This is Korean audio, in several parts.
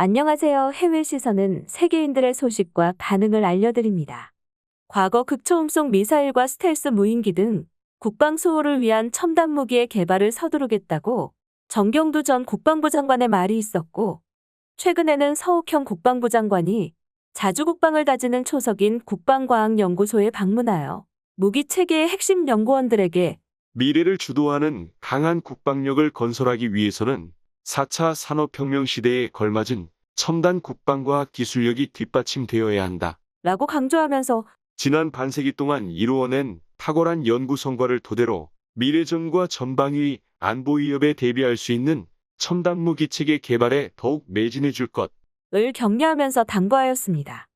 안녕하세요. 해외 시선은 세계인들의 소식과 반응을 알려드립니다. 과거 극초음속 미사일과 스텔스 무인기 등 국방 수호를 위한 첨단 무기의 개발을 서두르겠다고 정경두 전 국방부 장관의 말이 있었고, 최근에는 서욱형 국방부 장관이 자주 국방을 다지는 초석인 국방과학연구소에 방문하여 무기 체계의 핵심 연구원들에게 미래를 주도하는 강한 국방력을 건설하기 위해서는 4차 산업혁명 시대에 걸맞은 첨단 국방과학 기술력이 뒷받침되어야 한다. 라고 강조하면서 지난 반세기 동안 이루어낸 탁월한 연구 성과를 토대로 미래전과 전방위 안보 위협에 대비할 수 있는 첨단 무기 체계 개발에 더욱 매진해 줄 것. 을 격려하면서 당부하였습니다.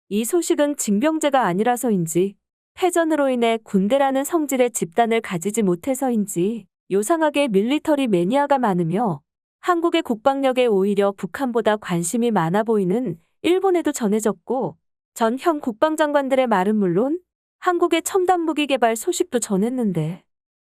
이 소식은 징병제가 아니라서인지, 패전으로 인해 군대라는 성질의 집단을 가지지 못해서인지 요상하게 밀리터리 매니아가 많으며 한국의 국방력에 오히려 북한보다 관심이 많아 보이는 일본에도 전해졌고, 전 현 국방장관들의 말은 물론 한국의 첨단 무기 개발 소식도 전했는데,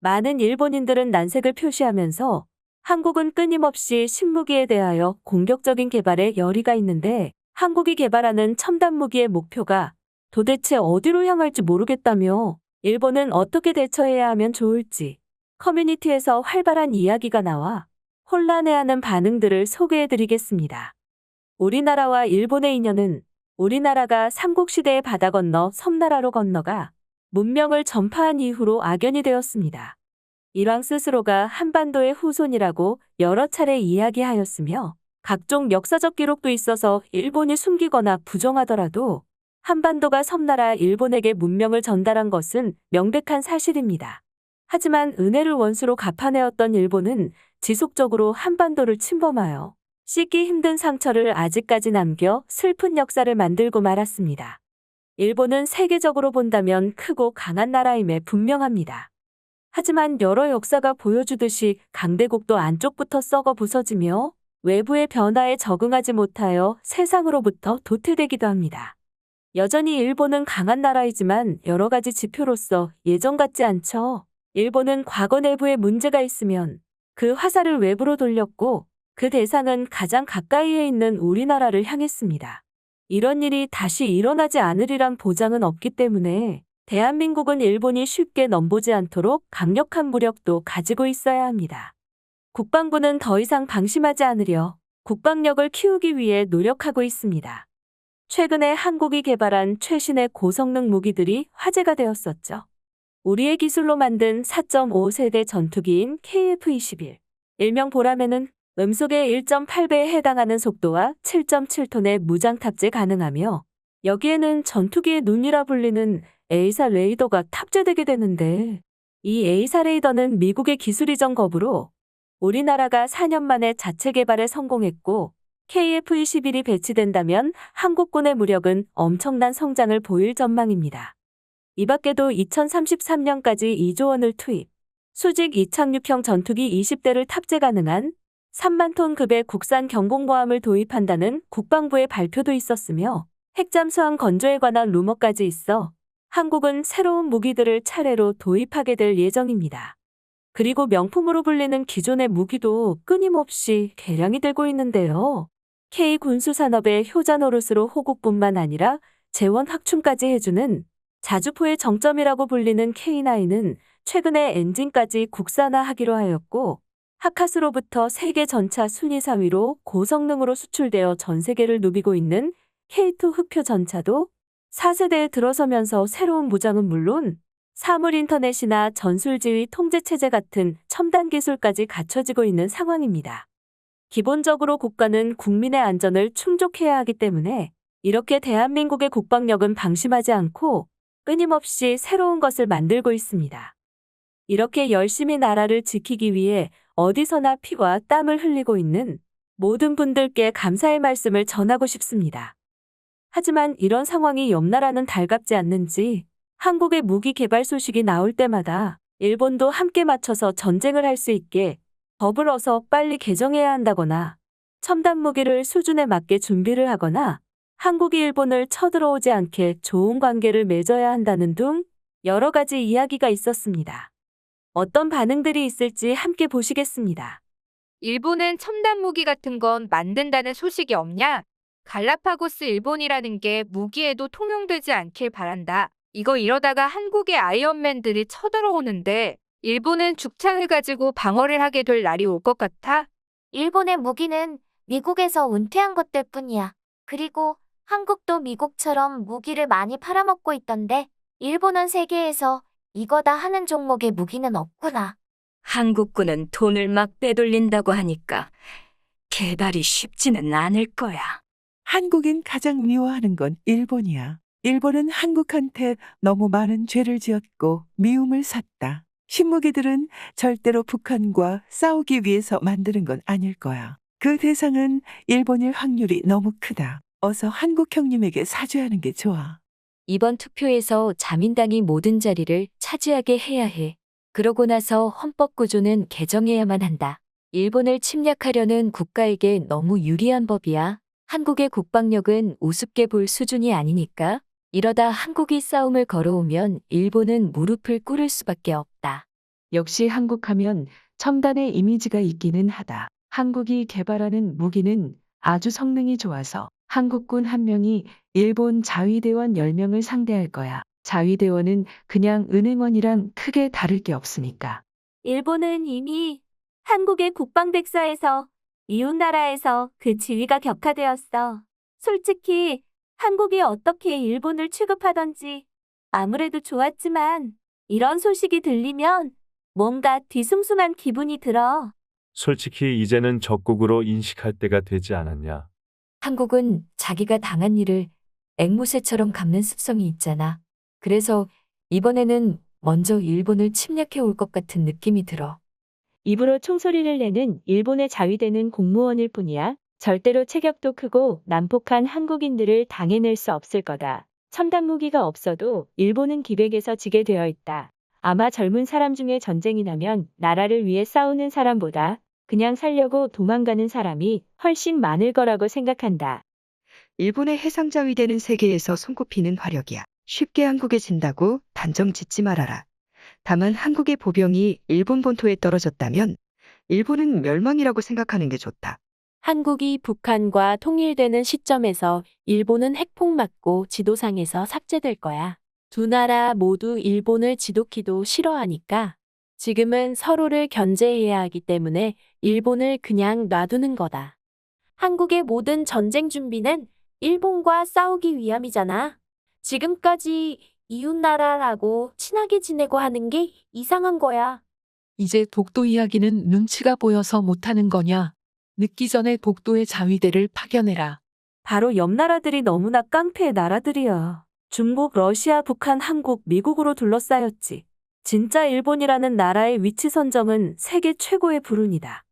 많은 일본인들은 난색을 표시하면서 한국은 끊임없이 신무기에 대하여 공격적인 개발에 열의가 있는데, 한국이 개발하는 첨단 무기의 목표가 도대체 어디로 향할지 모르겠다며 일본은 어떻게 대처해야 하면 좋을지 커뮤니티에서 활발한 이야기가 나와 혼란해하는 반응들을 소개해드리겠습니다. 우리나라와 일본의 인연은 우리나라가 삼국시대의 바다 건너 섬나라로 건너가 문명을 전파한 이후로 악연이 되었습니다. 일왕 스스로가 한반도의 후손이라고 여러 차례 이야기하였으며, 각종 역사적 기록도 있어서 일본이 숨기거나 부정하더라도 한반도가 섬나라 일본에게 문명을 전달한 것은 명백한 사실입니다. 하지만 은혜를 원수로 갚아내었던 일본은 지속적으로 한반도를 침범하여 씻기 힘든 상처를 아직까지 남겨 슬픈 역사를 만들고 말았습니다. 일본은 세계적으로 본다면 크고 강한 나라임에 분명합니다. 하지만 여러 역사가 보여주듯이 강대국도 안쪽부터 썩어 부서지며 외부의 변화에 적응하지 못하여 세상으로부터 도태되기도 합니다. 여전히 일본은 강한 나라이지만 여러 가지 지표로서 예전 같지 않죠. 일본은 과거 내부에 문제가 있으면 그 화살을 외부로 돌렸고, 그 대상은 가장 가까이에 있는 우리나라를 향했습니다. 이런 일이 다시 일어나지 않으리란 보장은 없기 때문에 대한민국은 일본이 쉽게 넘보지 않도록 강력한 무력도 가지고 있어야 합니다. 국방부는 더 이상 방심하지 않으려 국방력을 키우기 위해 노력하고 있습니다. 최근에 한국이 개발한 최신의 고성능 무기들이 화제가 되었었죠. 우리의 기술로 만든 4.5세대 전투기인 KF-21. 일명 보라매는 음속의 1.8배에 해당하는 속도와 7.7톤의 무장 탑재 가능하며, 여기에는 전투기의 눈이라 불리는 에이사 레이더가 탑재되게 되는데, 이 에이사 레이더는 미국의 기술 이전 거부로 우리나라가 4년 만에 자체 개발에 성공했고, KF-21이 배치된다면 한국군의 무력은 엄청난 성장을 보일 전망입니다. 이 밖에도 2033년까지 2조 원을 투입, 수직 이착륙형 전투기 20대를 탑재 가능한 3만 톤 급의 국산 경공모함을 도입한다는 국방부의 발표도 있었으며, 핵잠수함 건조에 관한 루머까지 있어 한국은 새로운 무기들을 차례로 도입하게 될 예정입니다. 그리고 명품으로 불리는 기존의 무기도 끊임없이 개량이 되고 있는데요. K군수산업의 효자 노릇으로 호국뿐만 아니라 재원 확충까지 해주는 자주포의 정점이라고 불리는 K9은 최근에 엔진까지 국산화하기로 하였고, 하카스로부터 세계 전차 순위 4위로 고성능으로 수출되어 전 세계를 누비고 있는 K2 흑표 전차도 4세대에 들어서면서 새로운 무장은 물론 사물 인터넷이나 전술지휘 통제체제 같은 첨단 기술까지 갖춰지고 있는 상황입니다. 기본적으로 국가는 국민의 안전을 충족해야 하기 때문에 이렇게 대한민국의 국방력은 방심하지 않고 끊임없이 새로운 것을 만들고 있습니다. 이렇게 열심히 나라를 지키기 위해 어디서나 피와 땀을 흘리고 있는 모든 분들께 감사의 말씀을 전하고 싶습니다. 하지만 이런 상황이 옆 나라는 달갑지 않는지 한국의 무기 개발 소식이 나올 때마다 일본도 함께 맞춰서 전쟁을 할 수 있게 법을 어서 빨리 개정해야 한다거나, 첨단 무기를 수준에 맞게 준비를 하거나, 한국이 일본을 쳐들어오지 않게 좋은 관계를 맺어야 한다는 등 여러 가지 이야기가 있었습니다. 어떤 반응들이 있을지 함께 보시겠습니다. 일본은 첨단 무기 같은 건 만든다는 소식이 없냐? 갈라파고스 일본이라는 게 무기에도 통용되지 않길 바란다. 이거 이러다가 한국의 아이언맨들이 쳐들어오는데 일본은 죽창을 가지고 방어를 하게 될 날이 올 것 같아? 일본의 무기는 미국에서 은퇴한 것들 뿐이야. 그리고 한국도 미국처럼 무기를 많이 팔아먹고 있던데 일본은 세계에서 이거다 하는 종목의 무기는 없구나. 한국군은 돈을 막 빼돌린다고 하니까 개발이 쉽지는 않을 거야. 한국인 가장 미워하는 건 일본이야. 일본은 한국한테 너무 많은 죄를 지었고 미움을 샀다. 신무기들은 절대로 북한과 싸우기 위해서 만드는 건 아닐 거야. 그 대상은 일본일 확률이 너무 크다. 어서 한국 형님에게 사죄하는 게 좋아. 이번 투표에서 자민당이 모든 자리를 차지하게 해야 해. 그러고 나서 헌법구조는 개정해야만 한다. 일본을 침략하려는 국가에게 너무 유리한 법이야. 한국의 국방력은 우습게 볼 수준이 아니니까. 이러다 한국이 싸움을 걸어오면 일본은 무릎을 꿇을 수밖에 없다. 역시 한국하면 첨단의 이미지가 있기는 하다. 한국이 개발하는 무기는 아주 성능이 좋아서 한국군 1명이 일본 자위대원 10명을 상대할 거야. 자위대원은 그냥 은행원이랑 크게 다를 게 없으니까. 일본은 이미 한국의 국방백사에서 이웃나라에서 그 지위가 격화되었어. 솔직히 한국이 어떻게 일본을 취급하던지 아무래도 좋았지만 이런 소식이 들리면 뭔가 뒤숭숭한 기분이 들어. 솔직히 이제는 적국으로 인식할 때가 되지 않았냐. 한국은 자기가 당한 일을 앵무새처럼 갚는 습성이 있잖아. 그래서 이번에는 먼저 일본을 침략해 올 것 같은 느낌이 들어. 입으로 총소리를 내는 일본의 자위대는 공무원일 뿐이야. 절대로 체격도 크고 난폭한 한국인들을 당해낼 수 없을 거다. 첨단 무기가 없어도 일본은 기백에서 지게 되어 있다. 아마 젊은 사람 중에 전쟁이 나면 나라를 위해 싸우는 사람보다 그냥 살려고 도망가는 사람이 훨씬 많을 거라고 생각한다. 일본의 해상자위대는 세계에서 손꼽히는 화력이야. 쉽게 한국에 진다고 단정 짓지 말아라. 다만 한국의 보병이 일본 본토에 떨어졌다면 일본은 멸망이라고 생각하는 게 좋다. 한국이 북한과 통일되는 시점에서 일본은 핵폭 맞고 지도상에서 삭제될 거야. 두 나라 모두 일본을 지독히도 싫어하니까 지금은 서로를 견제해야 하기 때문에 일본을 그냥 놔두는 거다. 한국의 모든 전쟁 준비는 일본과 싸우기 위함이잖아. 지금까지 이웃나라라고 친하게 지내고 하는 게 이상한 거야. 이제 독도 이야기는 눈치가 보여서 못하는 거냐? 늦기 전에 독도의 자위대를 파견해라. 바로 옆 나라들이 너무나 깡패의 나라들이야. 중국, 러시아, 북한, 한국, 미국으로 둘러싸였지. 진짜 일본이라는 나라의 위치 선정은 세계 최고의 불운이다.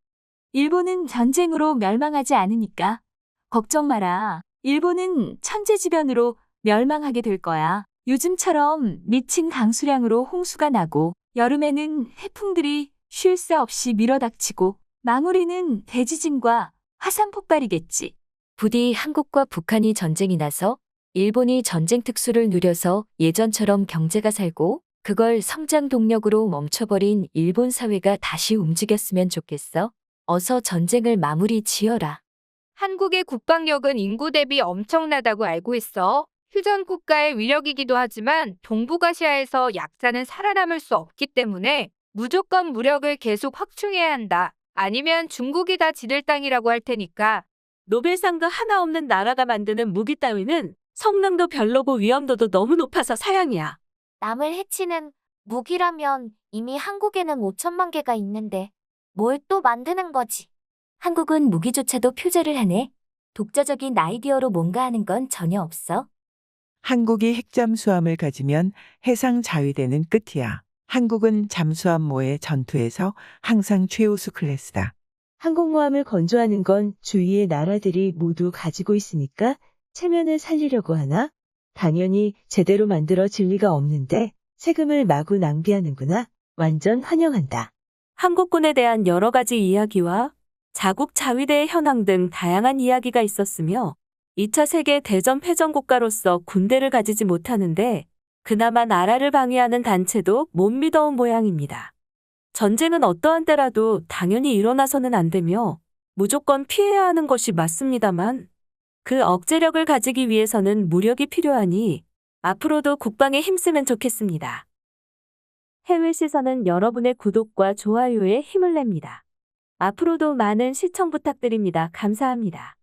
일본은 전쟁으로 멸망하지 않으니까 걱정 마라. 일본은 천재지변으로 멸망하게 될 거야. 요즘처럼 미친 강수량으로 홍수가 나고 여름에는 해풍들이 쉴 새 없이 밀어닥치고 마무리는 대지진과 화산 폭발이겠지. 부디 한국과 북한이 전쟁이 나서 일본이 전쟁 특수를 누려서 예전처럼 경제가 살고 그걸 성장 동력으로 멈춰버린 일본 사회가 다시 움직였으면 좋겠어. 어서 전쟁을 마무리 지어라. 한국의 국방력은 인구 대비 엄청나다고 알고 있어. 휴전 국가의 위력이기도 하지만 동북아시아에서 약자는 살아남을 수 없기 때문에 무조건 무력을 계속 확충해야 한다. 아니면 중국이 다 지들 땅이라고 할 테니까. 노벨상도 하나 없는 나라가 만드는 무기 따위는 성능도 별로고 위험도도 너무 높아서 사양이야. 남을 해치는 무기라면 이미 한국에는 5천만 개가 있는데 뭘 또 만드는 거지. 한국은 무기조차도 표절을 하네. 독자적인 아이디어로 뭔가 하는 건 전혀 없어. 한국이 핵잠수함을 가지면 해상 자위대는 끝이야. 한국은 잠수함모의 전투에서 항상 최우수 클래스다. 항공모함을 건조하는 건 주위의 나라들이 모두 가지고 있으니까 체면을 살리려고 하나? 당연히 제대로 만들어질 리가 없는데 세금을 마구 낭비하는구나. 완전 환영한다. 한국군에 대한 여러 가지 이야기와 자국 자위대의 현황 등 다양한 이야기가 있었으며 2차 세계 대전 패전 국가로서 군대를 가지지 못하는데 그나마 나라를 방위하는 단체도 못 믿어온 모양입니다. 전쟁은 어떠한 때라도 당연히 일어나서는 안 되며 무조건 피해야 하는 것이 맞습니다만 그 억제력을 가지기 위해서는 무력이 필요하니 앞으로도 국방에 힘쓰면 좋겠습니다. 해외 시선은 여러분의 구독과 좋아요에 힘을 냅니다. 앞으로도 많은 시청 부탁드립니다. 감사합니다.